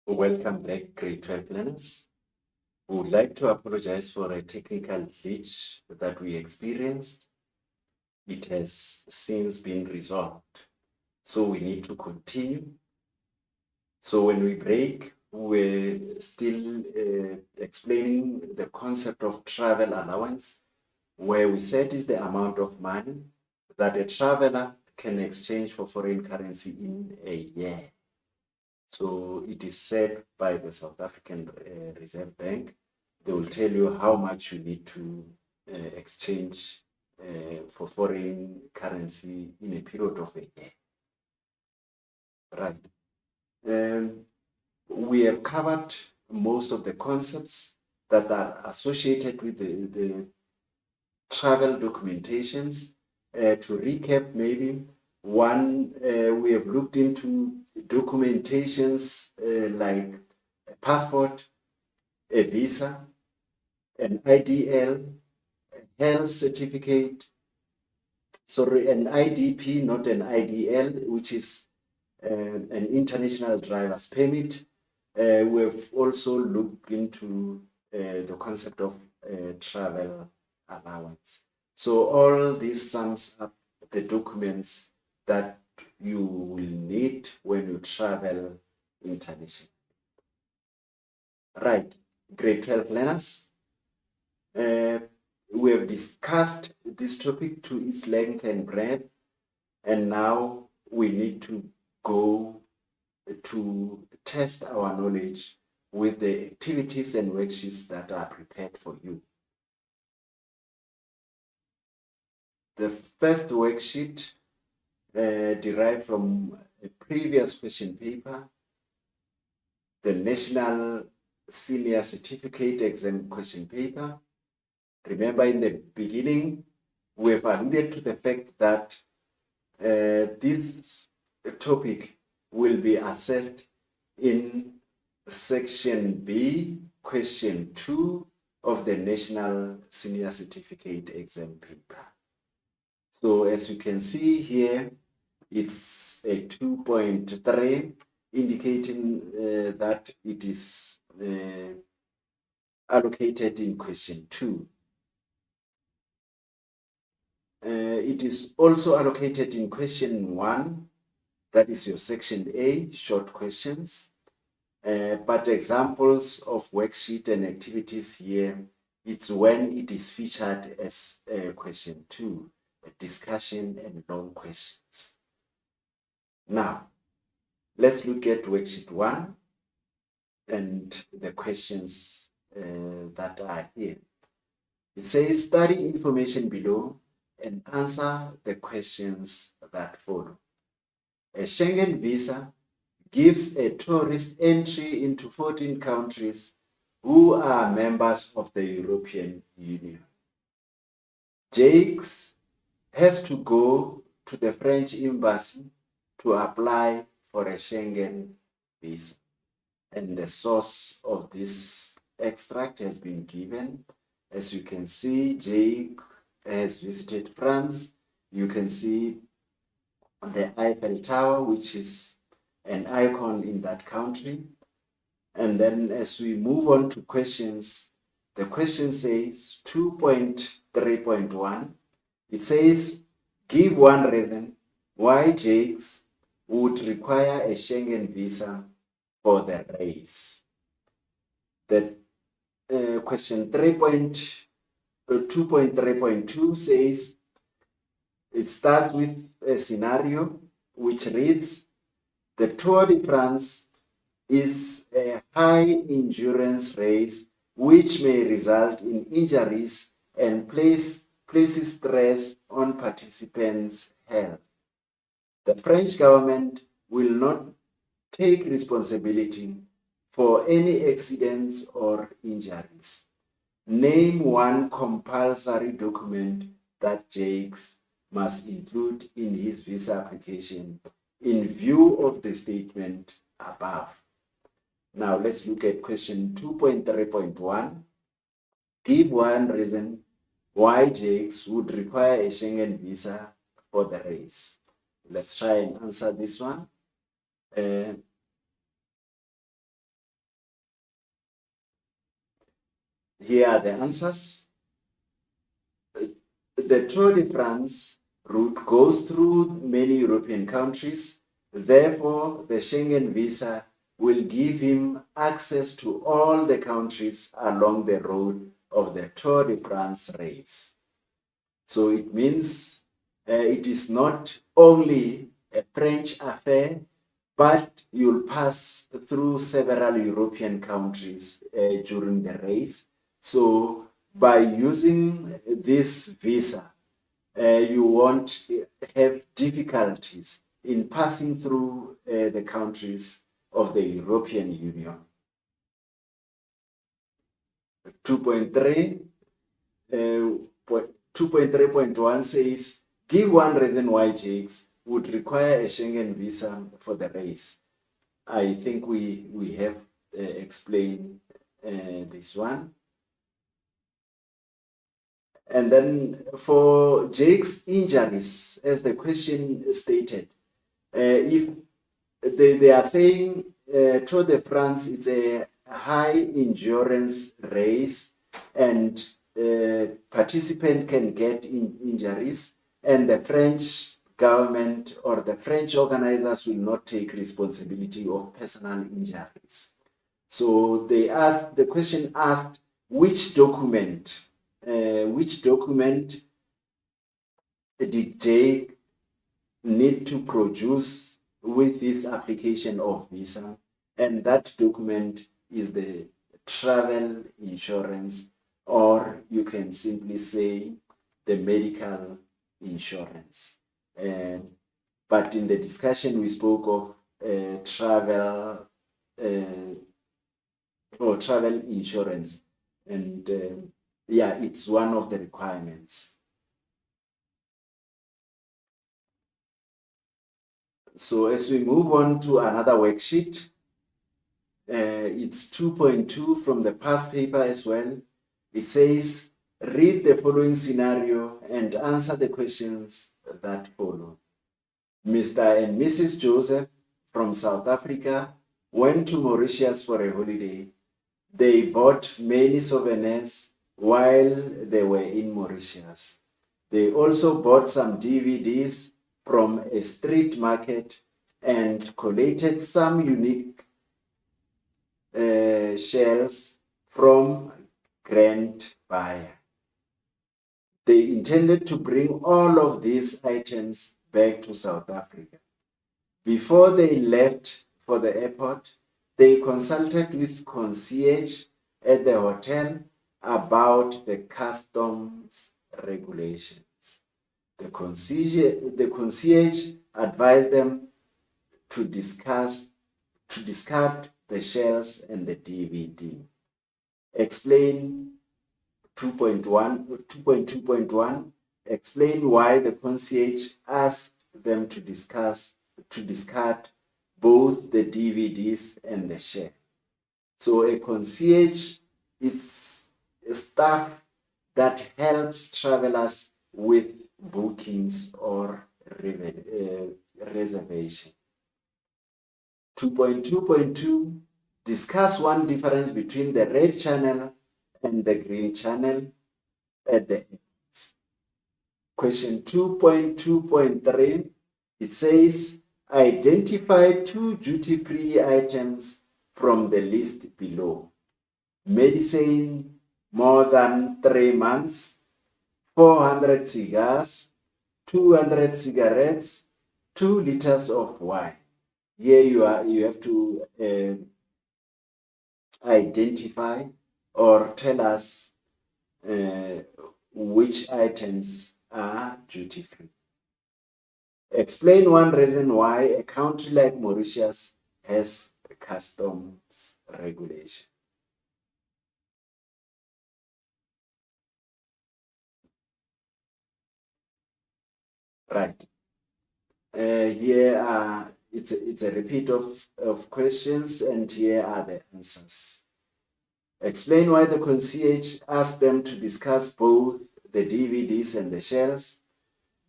Welcome back, grade 12 learners. We would like to apologize for a technical glitch that we experienced. It has since been resolved, so we need to continue. So when we break, we're still explaining the concept of travel allowance, where we said is the amount of money that a traveler can exchange for foreign currency in a year. So it is set by the South African Reserve Bank. They will tell you how much you need to exchange for foreign currency in a period of a year. Right. We have covered most of the concepts that are associated with the travel documentations. To recap, maybe one, we have looked into documentations like a passport, a visa, an IDL, a health certificate, sorry, an IDP, not an IDL, which is an international driver's permit. We've also looked into the concept of travel allowance. So all this sums up the documents that you will need when you travel internationally. Right, grade 12 learners. We have discussed this topic to its length and breadth, and now we need to go to test our knowledge with the activities and worksheets that are prepared for you. The first worksheet derived from a previous question paper, the National Senior Certificate Exam question paper. Remember, in the beginning, we have alluded to the fact that this topic will be assessed in section B, question 2 of the National Senior Certificate Exam paper. So as you can see here, it's a 2.3, indicating that it is allocated in question 2. It is also allocated in question 1, that is your section A, short questions. But examples of worksheet and activities here, it's when it is featured as question 2, a discussion and long questions. Now, let's look at worksheet 1 and the questions that are here. It says, study information below and answer the questions that follow. A Schengen visa gives a tourist entry into 14 countries who are members of the European Union. Jakes has to go to the French embassy to apply for a Schengen visa. And the source of this extract has been given. As you can see, Jake has visited France. You can see the Eiffel Tower, which is an icon in that country. And then as we move on to questions, the question says 2.3.1. It says, give one reason why Jakes would require a Schengen visa for the race. The question 2.3.2 says, it starts with a scenario which reads, the Tour de France is a high endurance race which may result in injuries and places stress on participants' health. The French government will not take responsibility for any accidents or injuries. Name one compulsory document that Jakes must include in his visa application in view of the statement above. Now let's look at question 2.3.1. Give one reason why Jakes would require a Schengen visa for the race. Let's try and answer this one. here are the answers. The Tour de France route goes through many European countries. Therefore, the Schengen visa will give him access to all the countries along the road of the Tour de France race. So it means it is not only a French affair, but you'll pass through several European countries during the race. So by using this visa, you won't have difficulties in passing through the countries of the European Union. 2.3 2.3.1 says, give one reason why Jakes would require a Schengen visa for the race. I think we have explained this one. And then for Jake's injuries, as the question stated, if they are saying Tour de France is a high endurance race and participant can get injuries, and the French government or the French organizers will not take responsibility of personal injuries. So the question asked which document did Jake need to produce with this application of visa, and that document is the travel insurance, or you can simply say the medical insurance. But in the discussion we spoke of travel or travel insurance, and yeah, it's one of the requirements. So as we move on to another worksheet, it's 2.2 from the past paper as well. It says, read the following scenario and answer the questions that follow. Mr. and Mrs. Joseph from South Africa went to Mauritius for a holiday. They bought many souvenirs while they were in Mauritius. They also bought some DVDs from a street market and collated some unique shells from Grand Buyer. They intended to bring all of these items back to South Africa. Before they left for the airport, they consulted with concierge at the hotel about the customs regulations. The concierge advised them to discard the shells and the DVD. Explain 2.2.1. Explain why the concierge asked them to discard both the DVDs and the shell. So a concierge is a staff that helps travelers with bookings or reservation. 2.2.2, discuss one difference between the red channel and the green channel at the end. Question 2.2.3, it says, identify 2 duty-free items from the list below. Medicine, more than 3 months, 400 cigars, 200 cigarettes, 2 liters of wine. Here you have to identify or tell us which items are duty-free. Explain one reason why a country like Mauritius has customs regulation. Right. Here it's a repeat of questions, and here are the answers. Explain why the concierge asked them to discuss both the DVDs and the shells.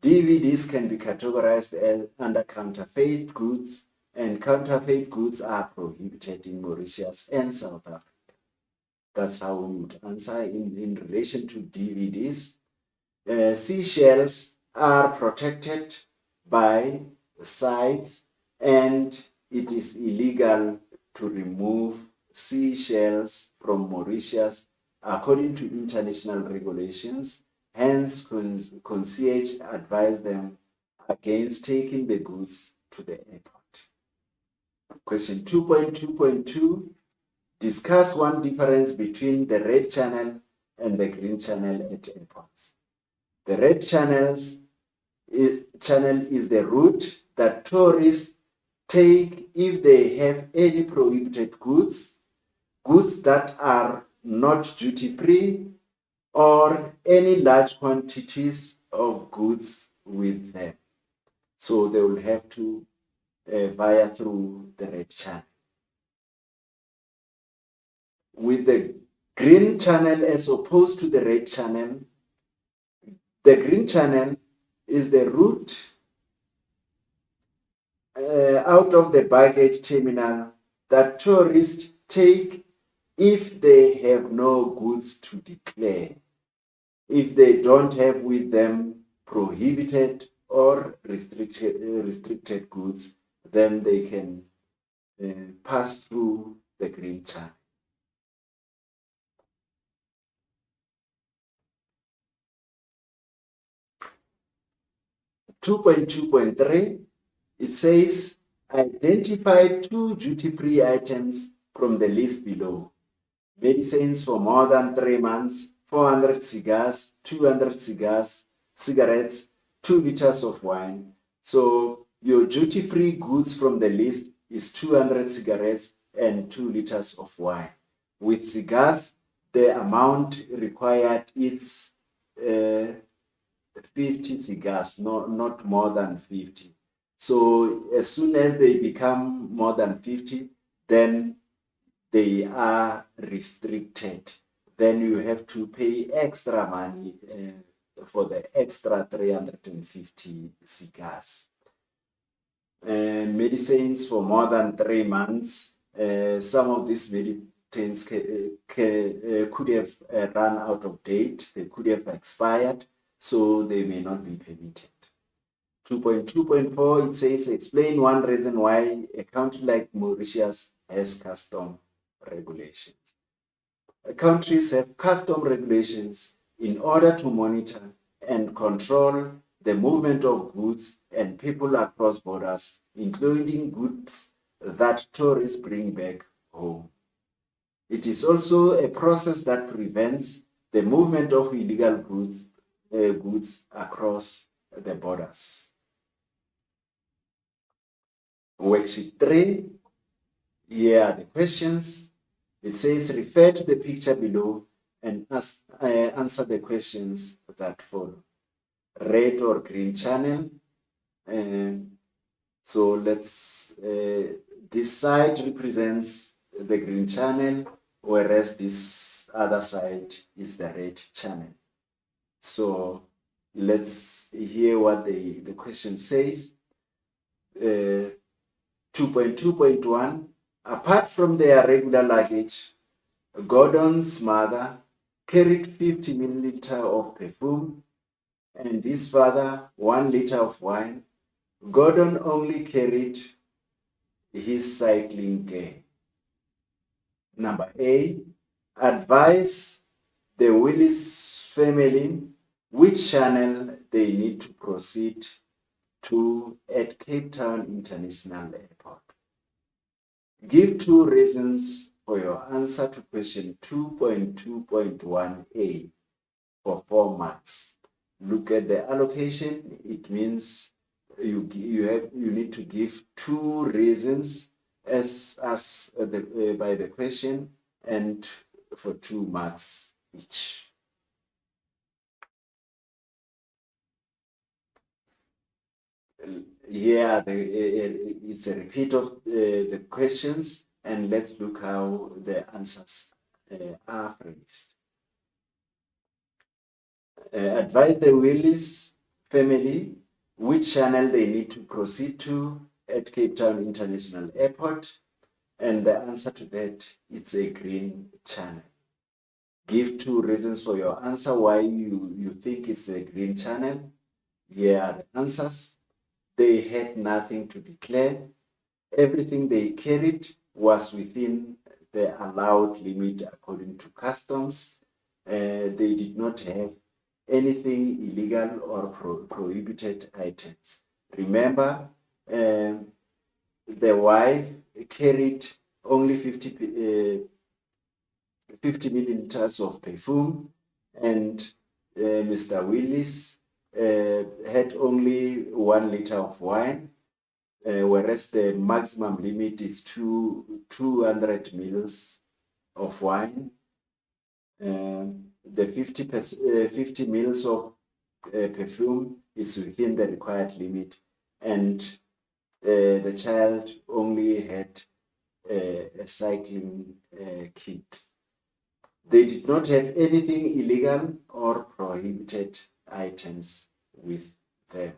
DVDs can be categorized as under counterfeit goods, and counterfeit goods are prohibited in Mauritius and South Africa. That's how we would answer in relation to DVDs. Seashells are protected by sites, and it is illegal to remove seashells from Mauritius according to international regulations. Hence, concierge advised them against taking the goods to the airport. Question 2.2.2. Discuss one difference between the red channel and the green channel at airports. The red channel is the route that tourists take if they have any prohibited goods, goods that are not duty-free, or any large quantities of goods with them. So they will have to via through the red channel. With the green channel as opposed to the red channel, the green channel is the route out of the baggage terminal that tourists take if they have no goods to declare, if they don't have with them prohibited or restricted goods, then they can pass through the green channel. Two point 2.3, it says identify 2 duty-free items from the list below. Medicines for more than 3 months, 400 cigars, 200 cigarettes, 2 liters of wine. So your duty-free goods from the list is 200 cigarettes and 2 liters of wine. With cigars, the amount required is 50 cigars, not more than 50. So as soon as they become more than 50, then they are restricted. Then you have to pay extra money for the extra 350 cigars. Medicines for more than 3 months. Some of these medicines could have run out of date. They could have expired, so they may not be permitted. 2.2.4, it says explain one reason why a country like Mauritius has custom regulations. Countries have custom regulations in order to monitor and control the movement of goods and people across borders, including goods that tourists bring back home. It is also a process that prevents the movement of illegal goods across the borders. Worksheet 3, here are the questions. It says refer to the picture below and answer the questions that follow. Red or green channel. So let's, this side represents the green channel, whereas this other side is the red channel. So let's hear what the question says. 2.2.1, apart from their regular luggage, Gordon's mother carried 50 milliliters of perfume and his father 1 liter of wine. Gordon only carried his cycling gear. Number A, advise the Willis family which channel they need to proceed to at Cape Town International Airport. Give 2 reasons for your answer to question 2.2.1a for 4 marks. Look at the allocation. It means you need to give 2 reasons by the question and for 2 marks each. Here it's a repeat of the questions, and let's look how the answers are phrased. Advise the Willis family which channel they need to proceed to at Cape Town International Airport, and the answer to that, it's a green channel. Give 2 reasons for your answer why you think it's a green channel. Here are the answers. They had nothing to declare. Everything they carried was within the allowed limit according to customs. They did not have anything illegal or prohibited items. Remember, the wife carried only 50 milliliters of perfume, and Mr. Willis had only 1 liter of wine, whereas the maximum limit is 200 mils of wine. The 50 mils of perfume is within the required limit, and the child only had a cycling kit. They did not have anything illegal or prohibited items with them.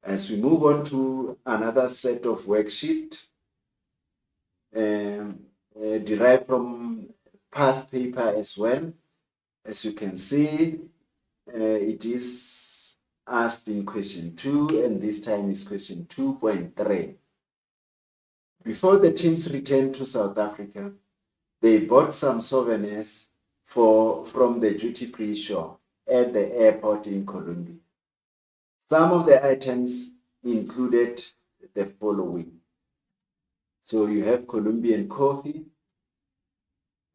As we move on to another set of worksheet, derived from past paper as well. As you can see, it is asked in question 2, and this time is question 2.3. Before the teams returned to South Africa, they bought some souvenirs from the duty-free shop at the airport in Colombia. Some of the items included the following. So you have Colombian coffee,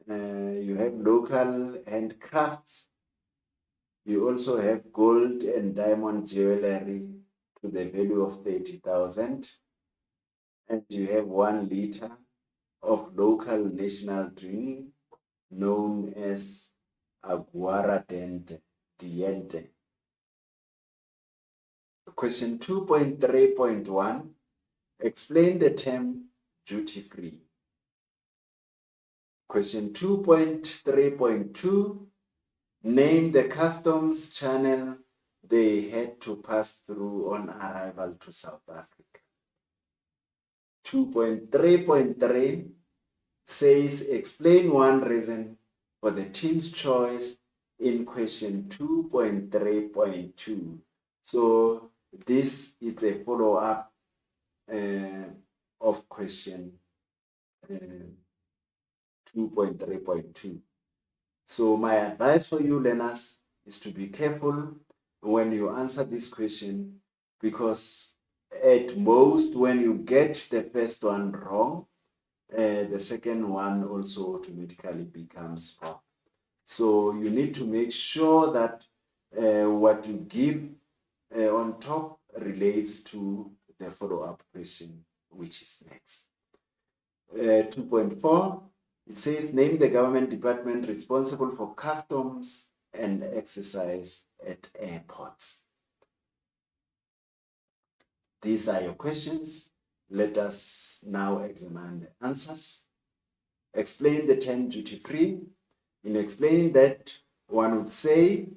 you have local handcrafts, you also have gold and diamond jewelry to the value of 30,000, and you have 1 liter of local national drink known as Diente. Question 2.3.1, explain the term duty-free. Question 2.3.2, name the customs channel they had to pass through on arrival to South Africa. 2.3.3 says, explain 1 reason for the team's choice in question 2.3.2. So this is a follow-up of question 2.3.2. So my advice for you learners is to be careful when you answer this question, because at most when you get the first one wrong, the second one also automatically becomes wrong. So you need to make sure that what you give on top relates to the follow-up question, which is next. 2.4, it says, name the government department responsible for customs and exercise at airports. These are your questions. Let us now examine the answers. Explain the term duty-free. In explaining that, one would say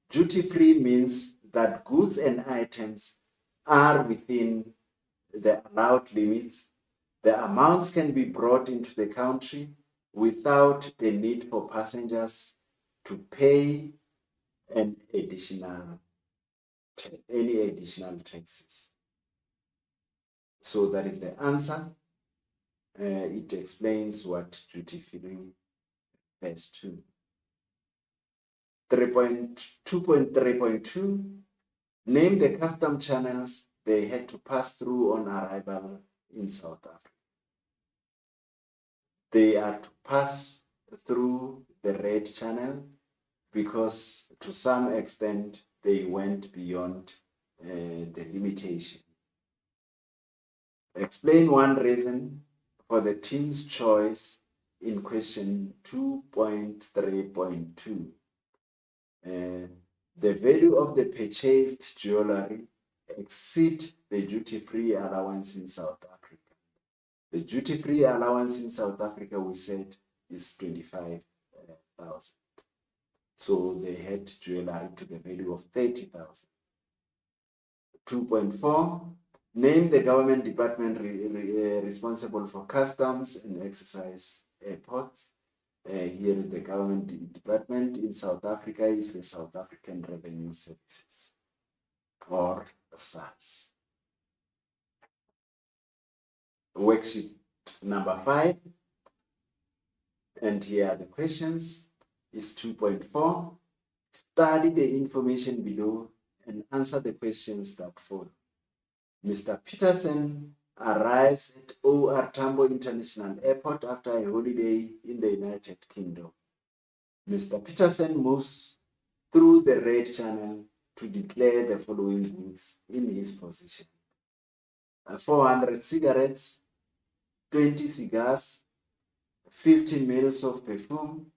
duty-free means that goods and items are within the allowed limits. The amounts can be brought into the country without the need for passengers to pay any additional taxes. So that is the answer. It explains what duty-free refers to. 2.3.2, name the custom channels they had to pass through on arrival in South Africa. They are to pass through the red channel because to some extent they went beyond the limitation. Explain 1 reason for the team's choice in question 2.3.2. The value of the purchased jewelry exceed the duty-free allowance in South Africa. The duty-free allowance in South Africa, we said, is 25,000. So they had jewelry to the value of 30,000. 2.4, name the government department responsible for customs and exercise airports. Here is the government department. In South Africa is the South African Revenue Services, or SARS. Worksheet number 5, and here are the questions, is 2.4. Study the information below and answer the questions that follow. Mr. Peterson arrives at OR Tambo International Airport after a holiday in the United Kingdom. Mr. Peterson moves through the red channel to declare the following goods in his possession: 400 cigarettes, 20 cigars, 50 mils of perfume,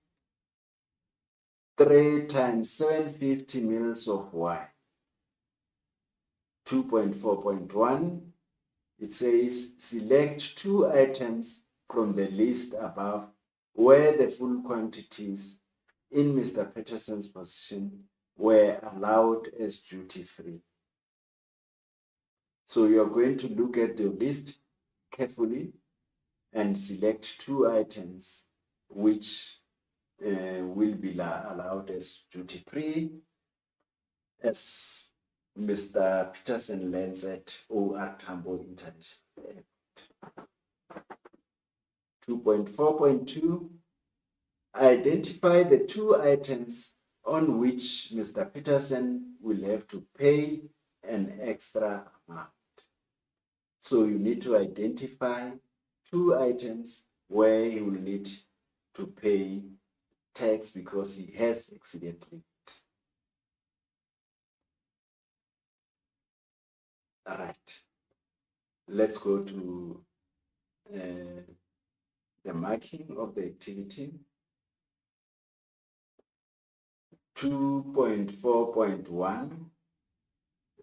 3 times 750 mils of wine. 2.4.1, it says, select 2 items from the list above where the full quantities in Mr. Peterson's possession were allowed as duty-free. So you're going to look at the list carefully and select 2 items which will be allowed as duty-free as Mr. Peterson lands at OR Tambo International Airport. 2.4.2, identify the 2 items on which Mr. Peterson will have to pay an extra amount. So you need to identify 2 items where he will need to pay tax because he has exceeded limit. All right, let's go to the marking of the activity. 2.4.1,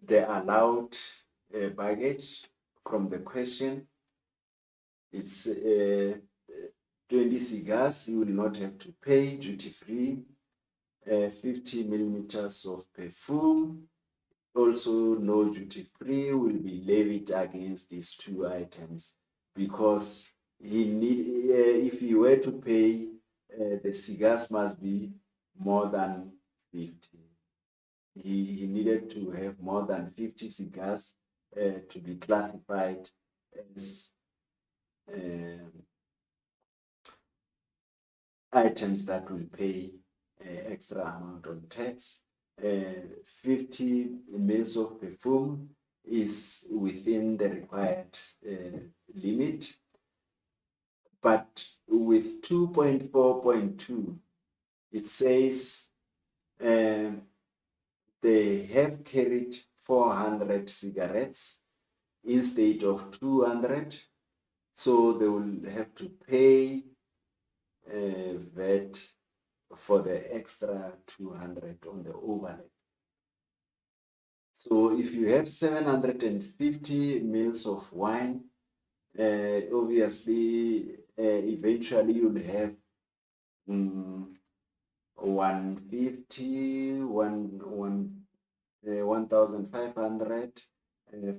the allowed baggage from the question. It's 20 cigars, you will not have to pay duty-free. 50 millimeters of perfume, also no duty-free, will be levied against these 2 items because if he were to pay, the cigars must be more than 50. He needed to have more than 50 cigars to be classified as items that will pay extra amount on tax. 50 mils of perfume is within the required limit. But with 2.4.2, it says they have carried 400 cigarettes instead of 200. So they will have to pay VAT for the extra 200 on the overlay. So if you have 750 mils of wine, obviously, eventually you'll have 150, 1,500.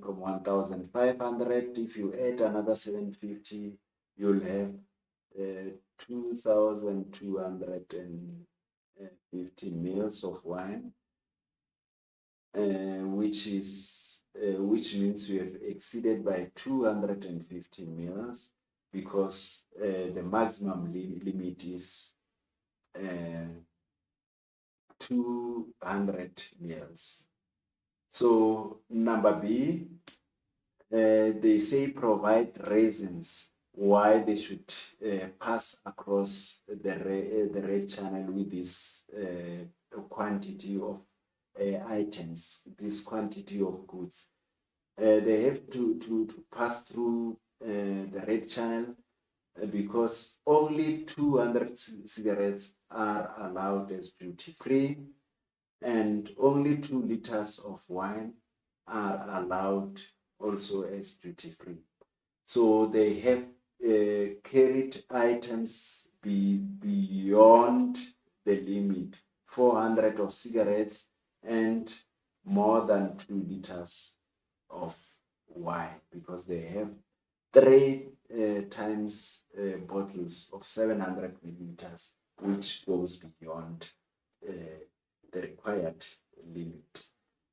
From 1,500, if you add another 750, you'll have 2,250 mils of wine, which means you have exceeded by 250 mils because the maximum limit is 200 mils. So number B, they say provide reasons why they should pass across the red channel with this quantity of items, this quantity of goods. They have to pass through the red channel because only 200 cigarettes are allowed as duty-free and only 2 liters of wine are allowed also as duty-free. So they have carried items beyond the limit, 400 of cigarettes and more than 2 liters of wine, because they have 3 times bottles of 700 milliliters, which goes beyond the required limit.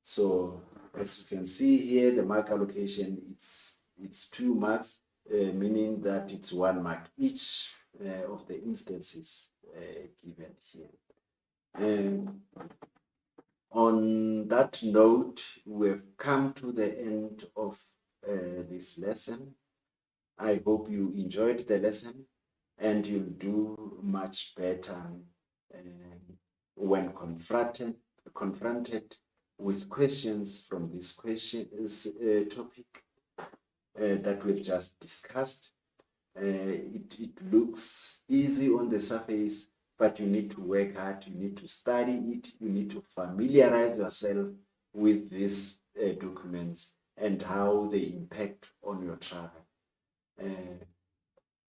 So as you can see here, the mark allocation, it's 2 marks, meaning that it's 1 mark each of the instances given here. And on that note, we've come to the end of this lesson. I hope you enjoyed the lesson and you'll do much better when confronted with questions from this topic that we've just discussed. It looks easy on the surface, but you need to work hard, you need to study it, you need to familiarize yourself with these documents and how they impact on your travel.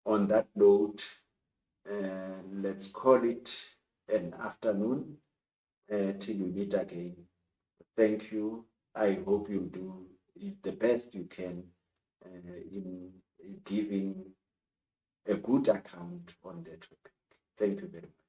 On that note, let's call it an afternoon till we meet again. Thank you. I hope you do the best you can in giving a good account on the topic. Thank you very much.